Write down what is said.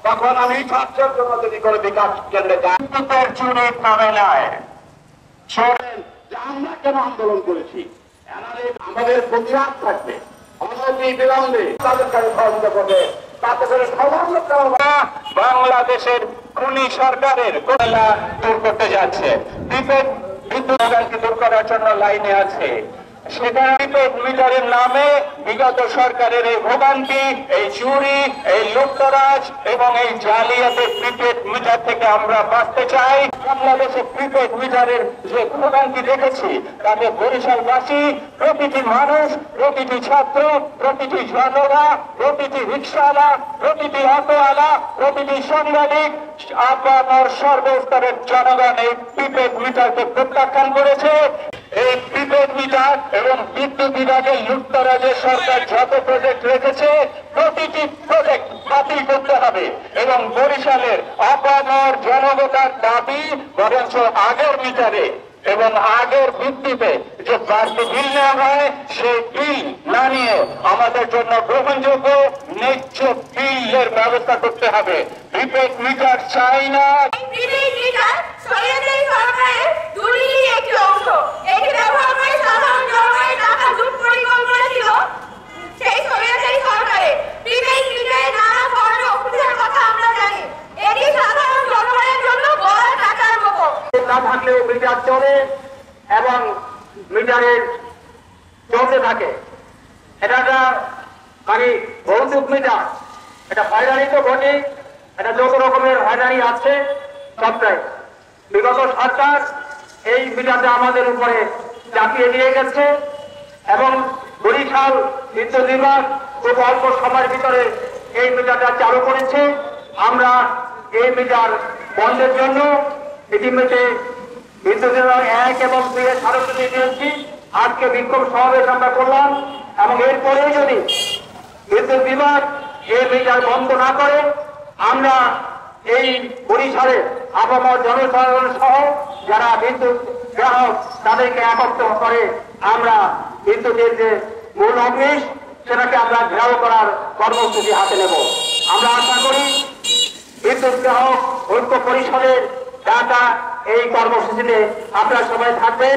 তখন আমি স্বার্থের জন্য যদি করে বিকাশ কেন্দ্রে যাই চুরির নামে নয়। শোনেন যে আমরা কেন আন্দোলন করেছি, আমাদের প্রতিবাদ থাকবে, অনতি বিলম্বে তাদের কাছে সহযোগিতা করবে, তাতে করে বাংলাদেশের খুনি সরকারের কোলা দূর করতে যাচ্ছে। বিদ্যুৎ দূর করার জন্য লাইনে আছে। সেখানে প্রিপেড মিটারের নামে বিগত সরকারের এই ভোগান্তি, এই চুরি, এই লুটতরাজ এবং এই জালিয়াতি প্রিপেড মিটার থেকে আমরা বাঁচতে চাই। বাংলাদেশে প্রিপেড মিটারের যে ভোগান্তি দেখেছি তাতে বরিশালবাসী, প্রতিটি মানুষ, প্রতিটি ছাত্র, প্রতিটি জনতা, প্রতিটি রিক্সাওয়ালা, প্রতিটি অটোওয়ালা, প্রতিটি সাংবাদিক, আপনার সর্বস্তরের জনগণ এই প্রিপেড মিটারকে প্রত্যাখ্যান করেছে। এই প্রিপেড মিটার এবং বিদ্যুৎ বিভাগের লুটতরাজের সরকার যত প্রজেক্ট রেখেছে প্রতিটি প্রজেক্ট বাতিল করতে হবে এবং বরিশালের আপামর জনগণের দাবি বরঞ্চ আগের মিটারে এবং আগের ভিত্তিতে যে বাড়তি বিল নেওয়া হয় সেই বিল না নিয়ে আমাদের জন্য গ্রহণযোগ্য ন্যায্য বিলের ব্যবস্থা করতে হবে। প্রিপেড মিটার চাই না। না থাকলেও মিটার চলে এবং মিটারের চলতে থাকে। এটা একটা মানে ভৌতিক মিটার, এটা হয়রানি তো ঘটে, এটা যত রকমের হয়রানি আছে সবটাই বিগত সরকার এই মিটারটা আমাদের উপরে চাপিয়ে দিয়ে গেছে এবং বরিশাল বিদ্যুৎ বিভাগ খুব অল্প সময়ের ভিতরে এই মিটারটা চালু করেছে। আমরা এই মিটার বন্ধের জন্য ইতিমধ্যে বিদ্যুৎ বিভাগ 1 এবং 2 এর স্মারকলিপি দিয়েছি। আজকে বিক্ষোভ সমাবেশ আমরা করলাম এবং এরপরে যদি বিদ্যুৎ বিভাগ এই মিটার বন্ধ না করে আমরা এই বরিশালের আপামর জনসাধারণ সহ যারা বিদ্যুৎ গ্রাহক তাদেরকে একত্র করে আমরা বিদ্যুতের যে মূল অফিস সেটাকে আমরা ঘেরাও করার কর্মসূচি হাতে নেব। আমরা আশা করি বিদ্যুৎ গ্রাহক ঐক্য পরিষদের ডাকা এই কর্মসূচিতে আপনারা সবাই থাকবেন।